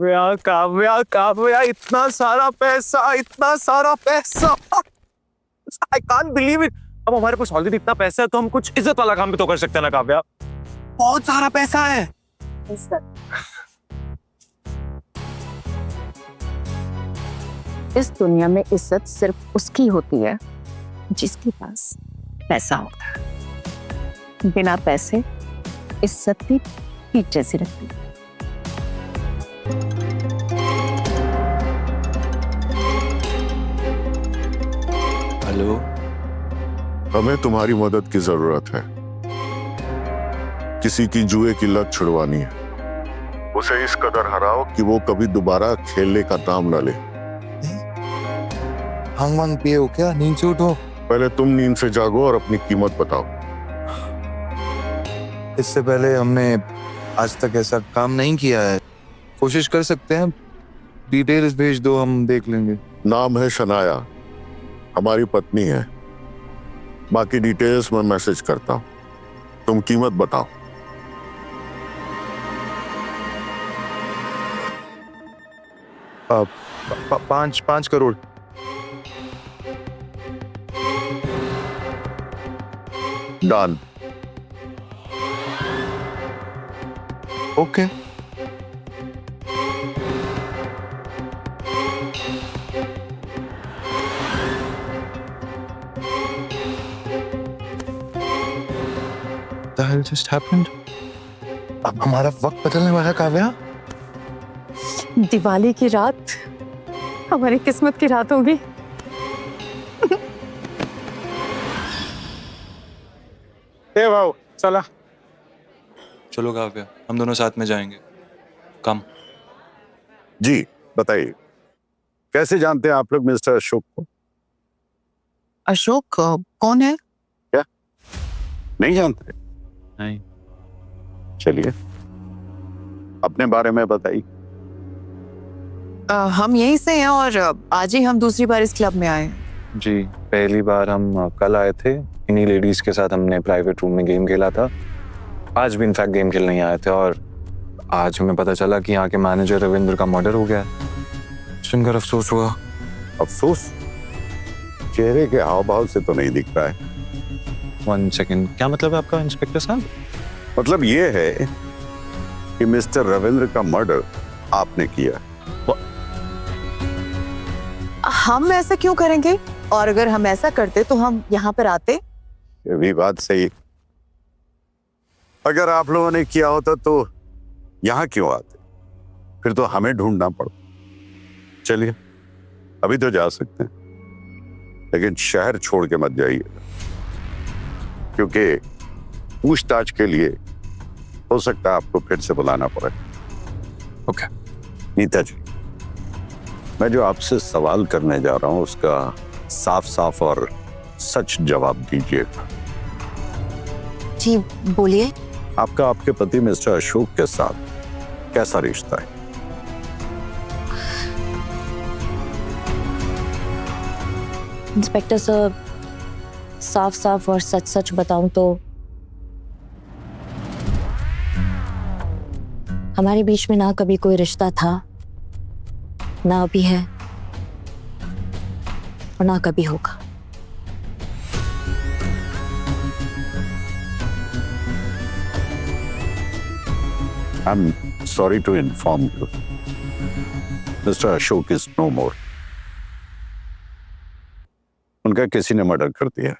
काव्या काव्या काव्या, इतना सारा पैसा, इतना सारा पैसा, आई कांट बिलीव इट। अब हमारे पास ऑलरेडी इतना पैसा है तो हम कुछ इज्जत वाला काम भी तो कर सकते हैं ना काव्या। बहुत सारा पैसा है। इस दुनिया में इज्जत सिर्फ उसकी होती है जिसके पास पैसा होता है। बिना पैसे इज्जत भी पीठ जैसी रहती है। हेलो, हमें तुम्हारी मदद की जरूरत है। किसी की जुए की लत छुड़वानी है। उसे इस कदर हराओ कि वो कभी दोबारा खेलने का नाम न ले। भांग वांग पिए हो क्या? नींद से उठो। पहले तुम नींद से जागो और अपनी कीमत बताओ। इससे पहले हमने आज तक ऐसा काम नहीं किया है। कोशिश कर सकते हैं, डिटेल्स भेज दो, हम देख लेंगे। नाम है शनाया, हमारी पत्नी है। बाकी डिटेल्स मैं मैसेज करता हूँ। तुम कीमत बताओ। पाँच crore. Done. Okay. The hell just happened? अब हमारा वक्त बदलने वाला काव्या। दिवाली की रात हमारी किस्मत की रात होगी। ए भाऊ चला। चलो काव्या, हम दोनों साथ में जाएंगे। कम। जी बताइए, कैसे जानते हैं आप लोग मिस्टर अशोक को? अशोक कौन है? नहीं जानते? नहीं। चलिए अपने बारे में बताइए। हम यहीं से हैं और आज ही हम दूसरी बार इस क्लब में आए। जी, पहली बार हम कल आए थे। इन्हीं लेडीज के साथ हमने प्राइवेट रूम में गेम खेला था। आज भी इनफैक्ट गेम खेलने ही आए थे और आज हमें पता चला कि यहाँ के मैनेजर रविंद्र का मर्डर हो गया। सुनकर अफसोस हुआ। अफसोस? चेहरे के हाव भाव से तो नहीं दिख रहा है। 1 सेकेंड, क्या मतलब है आपका इंस्पेक्टर साहब? मतलब ये है कि मिस्टर रविंद्र का मर्डर आपने किया। हम ऐसा क्यों करेंगे? और अगर हम ऐसा करते तो हम यहाँ पर आते? ये भी बात सही। अगर आप लोगों ने किया होता तो यहाँ क्यों आते? फिर तो हमें ढूंढना पड़ता। चलिए अभी तो जा सकते हैं, लेकिन शहर छोड़ के मत जाइए, क्योंकि पूछताछ के लिए हो सकता है आपको फिर से बुलाना पड़े। ओके। नीता जी, मैं जो आपसे सवाल करने जा रहा हूं उसका साफ साफ और सच जवाब दीजिए। जी बोलिए। आपका आपके पति मिस्टर अशोक के साथ कैसा रिश्ता है? इंस्पेक्टर साहब, साफ साफ और सच सच बताऊं तो हमारे बीच में ना कभी कोई रिश्ता था, ना अभी है और ना कभी होगा। I'm sorry to inform you, Mr. Ashok is no more. उनका किसी ने मर्डर कर दिया।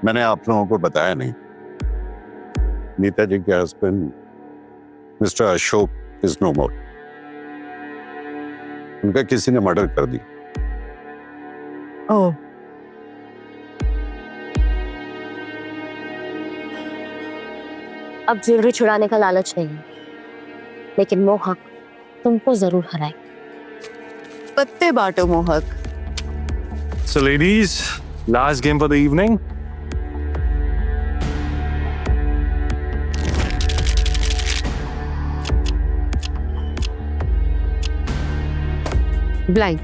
मैंने आप लोगों को बताया नहीं, नीता जी के husband mister Ashok is no more. उनका किसी ने मर्डर कर दिया। ओह, अब ज्वेलरी छुड़ाने का लालच नहीं है, लेकिन मोहक तुमको जरूर हराए। पत्ते बांटो मोहक। So ladies, last game for the evening. Blind.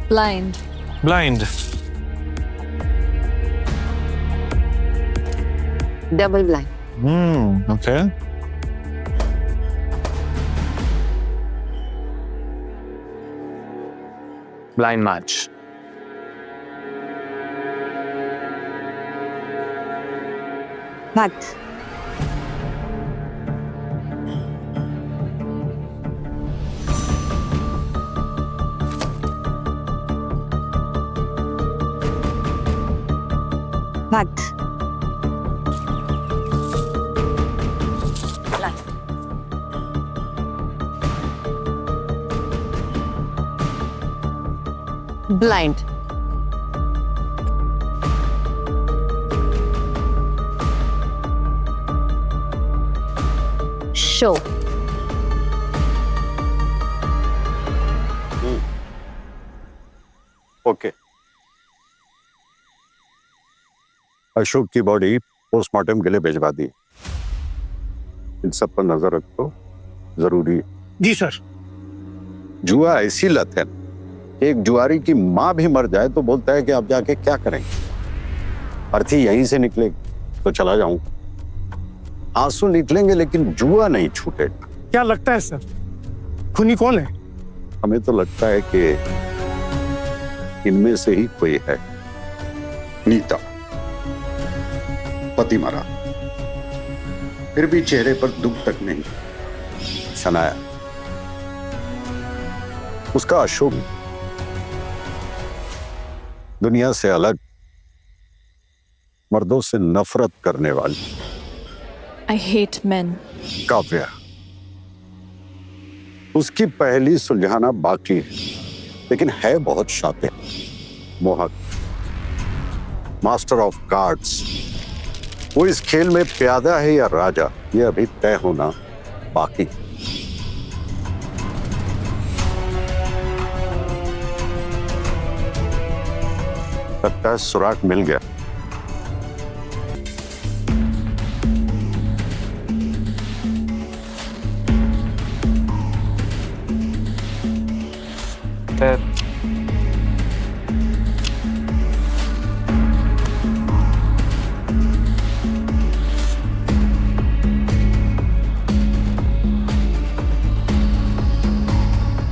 Blind. Blind. Double blind. Okay. Blind match. Fact. Fact. Blind. Show. Okay. Ashok की बॉडी पोस्टमार्टम के लिए भिजवा दी। इन सब पर नजर रखो, जरूरी। जी सर। जुआ ऐसी लत है, एक जुआरी की माँ भी मर जाए तो बोलता है कि अब जाके क्या करेंगे, अर्थी यहीं से निकले तो चला जाऊं। आंसू निकलेंगे लेकिन जुआ नहीं छूटेगा। क्या लगता है सर, खूनी कौन है? हमें तो लगता है कि इनमें से ही कोई है। नीता, पति मरा, फिर भी चेहरे पर दुख तक नहीं। सनाया, उसका अशोक दुनिया से अलग, मर्दों से नफरत करने वाली। I hate men. काव्या, उसकी पहली सुलझाना बाकी है, लेकिन है बहुत शातिर। मोहक, मास्टर ऑफ कार्ड्स, वो इस खेल में प्यादा है या राजा, ये अभी तय होना बाकी है। लगता है सुराग मिल गया।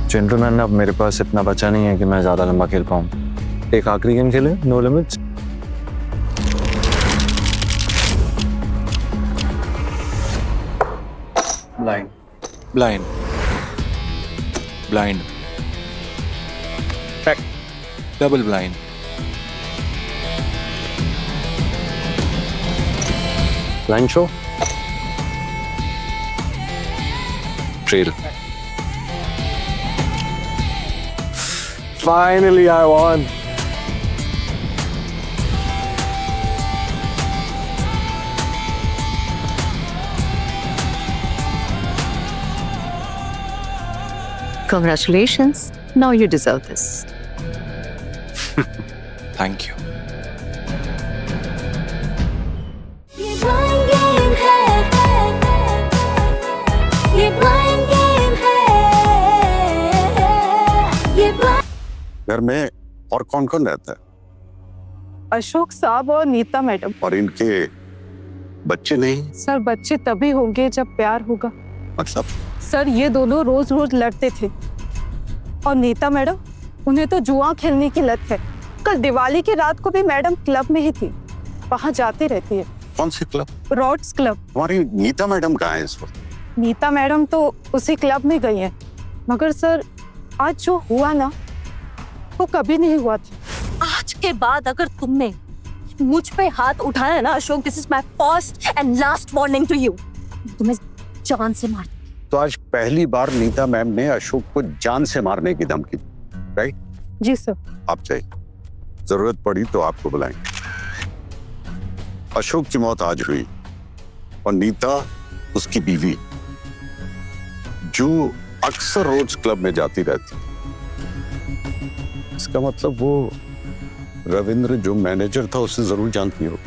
जेंटलमैन, अब मेरे पास इतना बचा नहीं है कि मैं ज्यादा लंबा खेल पाऊं। एक आखिरी गेम खेले, no limits. Blind. Blind. Blind. Double blind. Line show. Trail. Finally, I won. Congratulations. Now you deserve this. Thank you. ये blind game है, ये blind game है, ये blind। घर में और कौन कौन रहता है? अशोक साहब और नीता मैडम। और इनके बच्चे नहीं? सर बच्चे तभी होंगे जब प्यार होगा। मतलब? सर ये दोनों रोज रोज लड़ते थे और नीता मैडम, उन्हें तो जुआ खेलने की लत है। कल दिवाली की रात को भी मैडम क्लब में ही थी, वहां जाती रहती है। कौन से क्लब? Rods club. हमारी नीता मैडम कहाँ है इस वक्त? नीता मैडम तो उसी क्लब में गई हैं, मगर सर आज जो हुआ ना वो कभी नहीं हुआ था। आज के बाद अगर तुमने मुझ पे हाथ उठाया ना Ashok, this is my first and last warning to you. तुम्हें जान से मार। तो आज पहली बार नीता मैम ने अशोक को जान से मारने की धमकी दी, राइट? जी सर। आप चाहिए, जरूरत पड़ी तो आपको बुलाएंगे। अशोक की मौत आज हुई, और नीता उसकी बीवी, जो अक्सर रोज क्लब में जाती रहती। इसका मतलब वो रविंद्र जो मैनेजर था उसे जरूर जानती हो,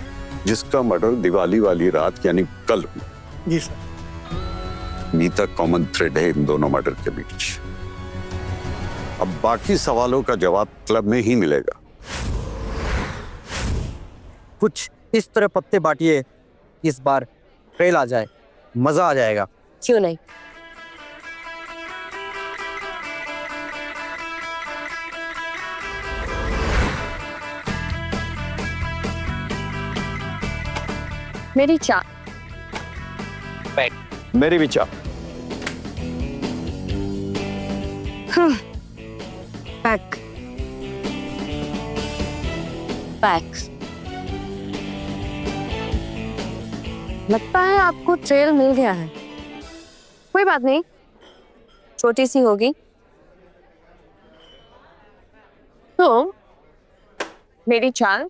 जिसका मर्डर दिवाली वाली रात यानी कल हुआ। जी सर। नीता कॉमन थ्रेड है इन दोनों मर्डर के बीच। अब बाकी सवालों का जवाब क्लब में ही मिलेगा। कुछ इस तरह पत्ते बांटिए, इस बार फेल आ जाए, मजा आ जाएगा। क्यों नहीं? मेरी चाय। मेरी भी चाह। पैक। पैक। लगता है आपको ट्रेल मिल गया है। कोई बात नहीं, छोटी सी होगी। तो मेरी चाल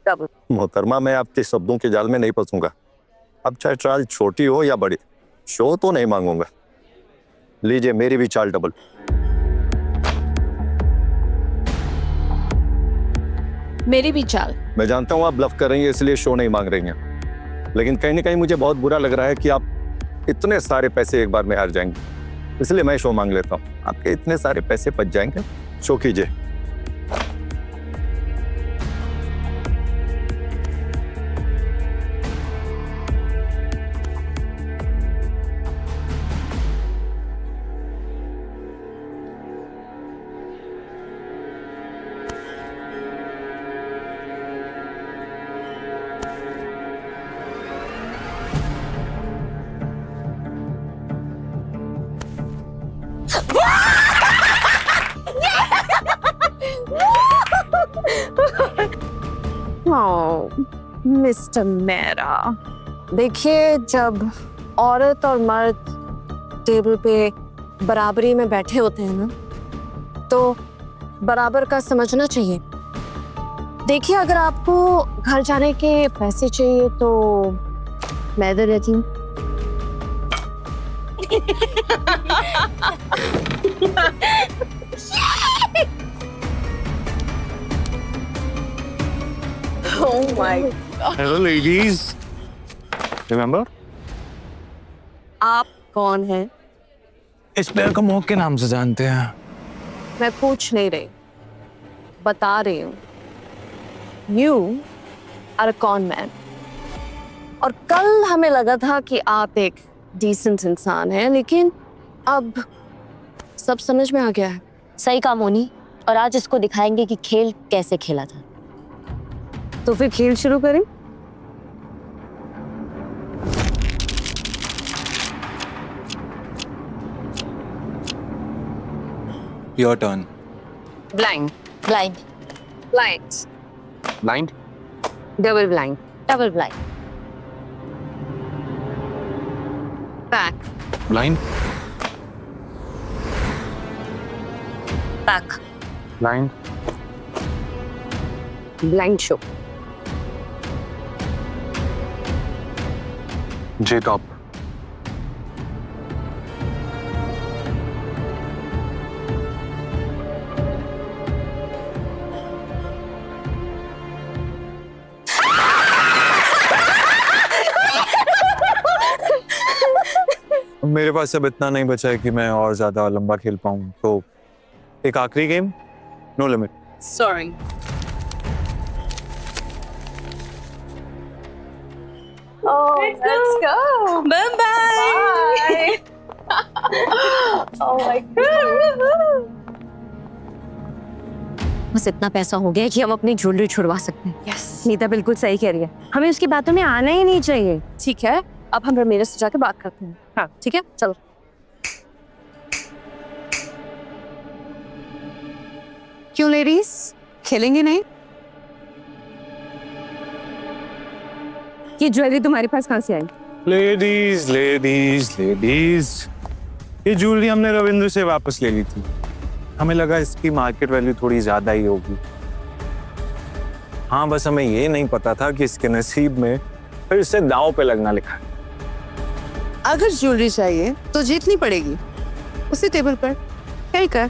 डबल। मोहतरमा, मैं आपके शब्दों के जाल में नहीं फंसूंगा। अब चाहे चाल छोटी हो या बड़ी, शो तो नहीं मांगूंगा। लीजिए, मेरी भी चाल डबल। मेरी भी चाल। मैं जानता हूं आप ब्लफ कर रही हैं, इसलिए शो नहीं मांग रही हैं, लेकिन कहीं ना कहीं मुझे बहुत बुरा लग रहा है कि आप इतने सारे पैसे एक बार में हार जाएंगे, इसलिए मैं शो मांग लेता हूं। आपके इतने सारे पैसे बच जाएंगे, शो कीजिए। मिस्टर मेरा, देखिए, जब औरत और मर्द टेबल पे बराबरी में बैठे होते हैं ना, तो बराबर का समझना चाहिए। देखिए, अगर आपको घर जाने के पैसे चाहिए तो मैं दे देती हूँ। Oh my God. Hello ladies. Remember? आप कौन हैं? इस प्लेयर को मोह के नाम से जानते हैं। मैं पूछ नहीं रही, बता रही हूँ। You are a con man. और कल हमें लगा था कि आप एक डिसेंट इंसान हैं, लेकिन अब सब समझ में आ गया है। सही कहा मोनी, और आज इसको दिखाएंगे कि खेल कैसे खेला था। तो फिर खेल शुरू करें? Your turn. Blind, blind. Blind, blind, double blind, double blind. Back, Blind. Back. Blind. Blind show, J top. मेरे पास अब इतना नहीं बचा है कि मैं और ज्यादा लंबा खेल पाऊं, तो एक आखिरी game, no limit. Sorry. Oh, let's go. Bye bye. Oh my God. बस इतना पैसा हो गया कि हम अपनी ज्वेलरी छुड़वा सकते हैं। Yes. नीता बिल्कुल सही कह रही है, हमें उसकी बातों में आना ही नहीं चाहिए। ठीक है, अब हम रमीरा से जाके बात करते हैं। हाँ, ठीक है, चलो। क्यों लेडीज, खेलेंगे नहीं? ये ज्वेलरी तुम्हारे पास कहाँ से आई? लेडीज लेडीज लेडीज, ये ज्वेलरी हमने रविंद्र से वापस ले ली थी। हमें लगा इसकी मार्केट वैल्यू थोड़ी ज्यादा ही होगी। हाँ, बस हमें ये नहीं पता था कि इसके नसीब में फिर से दांव पे लगना लिखा है। अगर ज्वेलरी चाहिए तो जीतनी पड़ेगी उसी टेबल पर। क्या कर